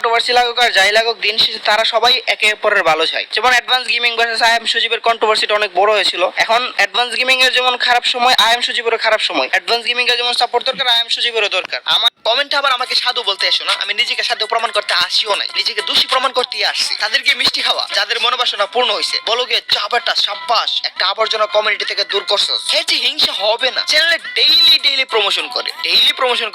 Controversy লাগুক আর যাই লাগুক, দিন শেষে তারা সবাই একে অপরের ভালো চায়। যেমন advance gaming versus I am সজীবের কন্ট্রোভার্সিটা অনেক বড় হয়েছিল। এখন অ্যাডভান্স গেমিং এর যেমন খারাপ সময়, আই এম সজীবেরও খারাপ সময়। অ্যাডভান্স গেমিং এর যেমন সাপোর্ট দরকার, আই এম সজীবেরও দরকার। আমার কমেন্টে আবার আমাকে সাধু বলতে এসো না, আমি নিজেকে সাধু প্রমাণ করতে আসিও নাই, নিজেকে দোষী প্রমাণ করতে আসছি। তাদেরকে মিষ্টি খাওয়া, যাদের মনোবাসনা পূর্ণ হয়েছে, বলো গিয়ে চাবাটা সাব্বাস, একটা আবর্জনা কমিউনিটি থেকে দূর করছো। যে হিংসা হবে না, চ্যানেলে ডেইলি প্রমোশন করে,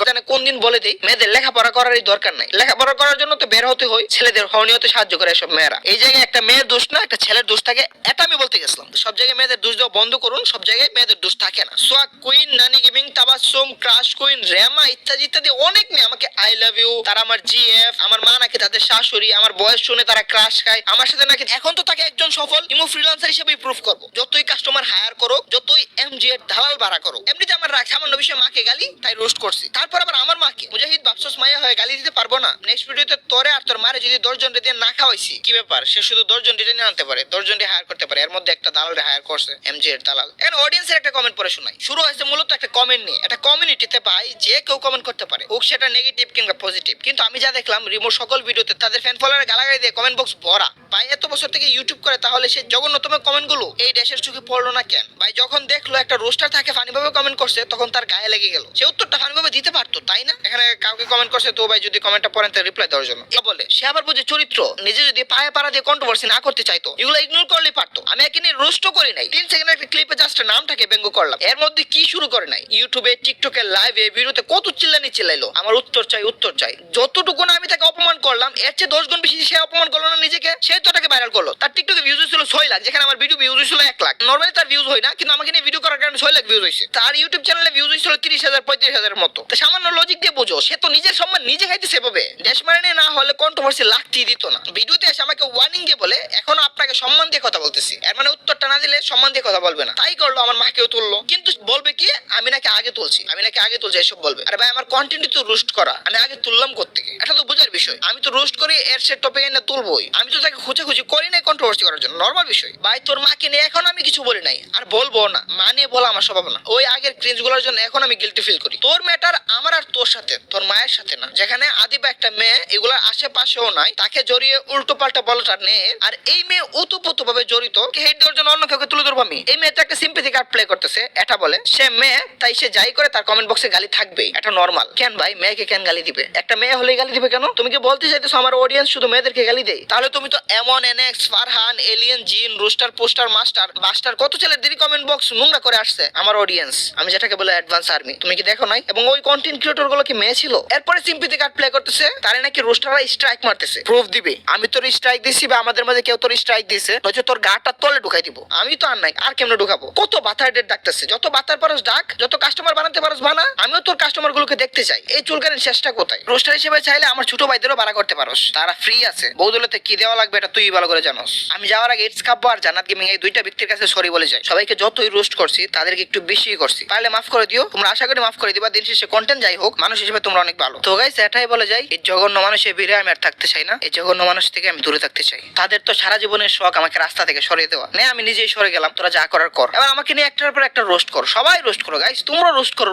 জানে কোন দিন বলে দেই মেয়েদের লেখাপড়া করারই দরকার নাই, লেখাপড়া করার জন্য তো বের হতে হয়, ছেলেদের হওয়া হতে সাহায্য করে এসব মেয়েরা। এই জায়গায় একটা মেয়ের দোষ না, একটা ছেলের দোষ থাকে, এটা আমি বলতে গেছিলাম। সব জায়গায় মেয়েদের দোষ দেওয়া বন্ধ করুন, সব জায়গায় মেয়েদের দোষ থাকে না। Swag queen, Nani gaming, Tabassum, crush queen, Rema ইত্যাদি ইত্যাদি অনেক মেয়ে আমাকে আই লাভ ইউ, তারা আমার জিএফ, আমার মা নাকি তাদের শাশুড়ি, আমার বয়স শুনে তারা ক্রাশ খায় আমার সাথে নাকি। এখন তো তাকে একজন সফল ইমো ফ্রিল্যান্সার হিসেবে প্রুফ করবো। যতই কাস্টমার হায়ার করো, যতই এমজি এর দালাল ভাড়া করো, এমনিতে আমার রাগ সামান্য বিষয়ে মাকে গালি তাই রোস্ট করছি। তারপর আবার আমার মাকে মুজাহিদ বাপসস মায়া হয়ে গালি দিতে পারবো না? নেক্সট ভিডিওতে তোরে আর তোর মারে যদি 10 জন রেতে না খাওয়াইছি, কি ব্যাপার? সে শুধু 10 জন রেতে আনতে পারে, 10 জন হায়ার করতে পারে, এর মধ্যে একটা দালাল হায়ার করছে, এমজি এর দালাল। এখন অডিয়েন্সের একটা কমেন্ট পড়ে শোনাই। শুরু হয়েছে মূলত একটা কমেন্ট নিয়ে। একটা কমিউনিটিতে ভাই যে কেউ কমেন্ট করতে পারে, হোক সেটা নেগেটিভ কিংবা পজিটিভ। কিন্তু আমি যা দেখলাম রিমোর সকল ভিডিওতে তাদের ফ্যান ফলোয়ার গালাগালি দিয়ে কমেন্ট বক্স ভরা। ভাই এত বছর থেকে ইউটিউব করে, তাহলে সেই জঘন্যতম কমেন্ট গুলো এই দেশের চোখে পড়লো না কেন? ভাই যখন দেখলো একটা রোস্টার তাকে ফানি ভাবে কমেন্ট করছে, তখন তার গায়ে লেগে গেল। সে উত্তরটা ফানি ভাবে দিতে পারতো, তাই না? এখানে কাউকে কমেন্ট করছে তো ভাই যদি কমেন্টটা পড়েন তার রিপ্লাই দেওয়ার জন্য বলে, সে আবার বুঝে চরিত্র। নিজে যদি পায়ে পাড়া দিয়ে কন্ট্রোভার্সি না করতে চাইতো, এগুলো ইগনোর করলেই পারতো। আমি একে নিয়ে রোস্টও করি নাই, 3 সেকেন্ডের একটা ক্লিপে জাস্ট নামটাকে ব্যঙ্গ করলাম। এর মধ্যে কি শুরু করে নাই? ইউটিউবে, টিকটকে, লাইভে, ভিডিওতে কত চিল্লাইলো আমার উত্তর চাই। যতটুকু না আমি তাকে অপমান করলাম, এর চেয়ে 10 গুণ বেশি সে অপমান করলো না নিজেকে। সে তো তাকে ভাইরাল করলো। তার টিকটকে ভিউজ হয়েছিল 6 লাখ, যেখানে আমার ভিডিও ভিউজ হয়েছিল 1 লাখ। নরমালি তার ভিউজ হয় না, কিন্তু আমাকে নিয়ে ভিডিও করার কারণে 6 লাখ ভিউজ হয়েছে। তার ইউটিউব চ্যানেলে ভিউজ হয়েছিল 30,000 35,000 মতো। তো সামান্য লজিক দিয়ে বুঝো, সে তো নিজের সম্মান নিজে খাইতেছে এভাবে। দেশ মারানি না হলে কন্ট্রোভার্সি লাগতেই দিত না। ভিডিওতে এসে আমাকে ওয়ার্নিং দিয়ে বলে এখনো আপনাকে সম্মান দিয়ে কথা বলতেছি, এর মানে উত্তরটা না দিলে সম্মান দিয়ে কথা বলবে না। তাই করলো, আমার মাকেও তুললো। কিন্তু বলবে কি আমি নাকি আগে তুলছি এসব বলবে। আরে ভাই আমার কন্টেন্ট তো রোস্ট করা, আমি আগে তুললাম কোত্থেকে? এটা তো বোঝার বিষয়। আমি তো রোস্ট করি, এর সে টপিক এনে তুলবই। আমি তো তাকে খুঁজে করি নাই কন্ট্রোভার্সি করার জন্য, নরমাল বিষয়। ভাই তোর মাকে নিয়ে এখন আমি কিছু বলি নাই, আর বলবো না। মা নিয়ে বলা আমার স্বভাব না। ওই আগের ক্রিঞ্জ গুলোর জন্য এখন আমি গিল্টি ফিল করি। তোর ম্যাটার আমার আর তোর সাথে, তোর মায়ের সাথে না। যেখানে আদিবা একটা মেয়ে এগুলোর আশেপাশেও নাই, তাকে জড়িয়ে উল্টো পাল্টা বলাটা নেই। আর এই মেয়ে উতুপুতু ভাবে জড়িত, হেড দেওয়ার জন্য অন্য কাউকে তুলে ধরবো আমি? এই মেয়েটা একটা সিম্পেথি কার্ড প্লে করতেছে, এটা বলে সে মেয়ে, তাই সে যাই করে তার কমেন্ট বক্সে গালি থাকবেই। এটা নরমাল। কেন ভাই মেয়েকে কেন গালি দিবে? একটা মেয়ে হলেই গালি দিবে কেন? তুমি কি বলতে চাইতেছো আমার অডিয়েন্স শুধু মেয়েদেরকে গালি দেয়? তাহলে তুমি তো এমন এনএক্স, ফারহান, এলিয়েন, জিন, রোস্টার, পোস্টার, মাস্টার কত ছেলেদের কমেন্ট বক্স নোংরা করে আসছে আমার অডিয়েন্স। আমি যেটাকে বলে অ্যাডভান্স আর্মি, তুমি কি দেখো নাই? এবং ওই কন্টেন্ট ক্রিয়েটর গুলো কি মেয়ে ছিল? এরপরে সিম্পেথি কার্ড প্লে করতেছে, তারে নাকি রোস্টাররা স্ট্রাইক মারতেছে। প্রুফ দিবে আমি তোর স্ট্রাইক দিছি বা আমাদের মাঝে কেউ তোর স্ট্রাইক দিছে, নয়তো তোর গাটা তলে ঢুকাই দিব। আমি তো আর নাই, আর কেমনে ঢুকাবো? কত বাতার ডেট ডাকতেছে, যত বাতার পারস ডাক, যত কাস্টমার বানাতে পারস বানা। আমিও তোর কাস্টমার গুলোকে দেখতে চাই। এই চুলকানির শেষটা কোথায়? রোস্টার হিসেবে চাইলে আমার ছোট ভাইদেরও ভাড়া করতে পারস, তারা ফ্রি আছে। বৌদলতে কি দেওয়া লাগবে এটা তুই ভালো করে জানোস। আমি যাওয়ার আগে ইটস কাব্য আর জান্নাত গেমিং এই দুইটা ব্যক্তির কাছে সরি বলে যাই। সবাইকে যতই রোস্ট করছি তাদেরকে একটু বেশি করছি, পারলে মাফ করে দিও। তোমরা আশা করি মাফ করে দিবা। দিন শেষে কন্টেন্ট যাই হোক, মানুষ হিসেবে তোমরা অনেক ভালো। তো গাইস এটাই বলে যাই, এই জঘন্য মানুষের ভিড়ে আমি আর থাকতে চাই না। এই জঘন্য মানুষ থেকে আমি দূরে থাকতে চাই। তাদের তো সারা জীবনের শখ আমাকে রাস্তা থেকে সরিয়ে দেওয়া। নে আমি নিজেই সরে গেলাম, তোরা যা করার কর। এবার আমাকে নিয়ে একটার পর একটা রোস্ট করো, সবাই রোস্ট করো গাইস। তোমরা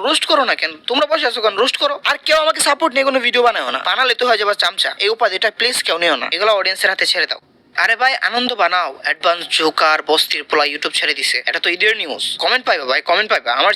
রোস্ট করো না কেন? তোমরা বসে আছো কেন? রোস্ট করো। আর কেউ আমাকে সাপোর্ট নিয়ে কোনো ভিডিও বানাও না, বানালে তো হয়ে যাবে চামচা। এই উপাধিটা প্লিজ কেউ নিও না, এগুলো অডিয়েন্সের হাতে ছেড়ে দাও। আরে ভাই আনন্দ বানাও। অ্যাডভান্স জোকার বস্তির পোলা ইউটিউব ছেড়ে দিছে, এটা তো ঈদের নিউজ। কমেন্ট পাইবা ভাই, কমেন্ট পাইবা। আমার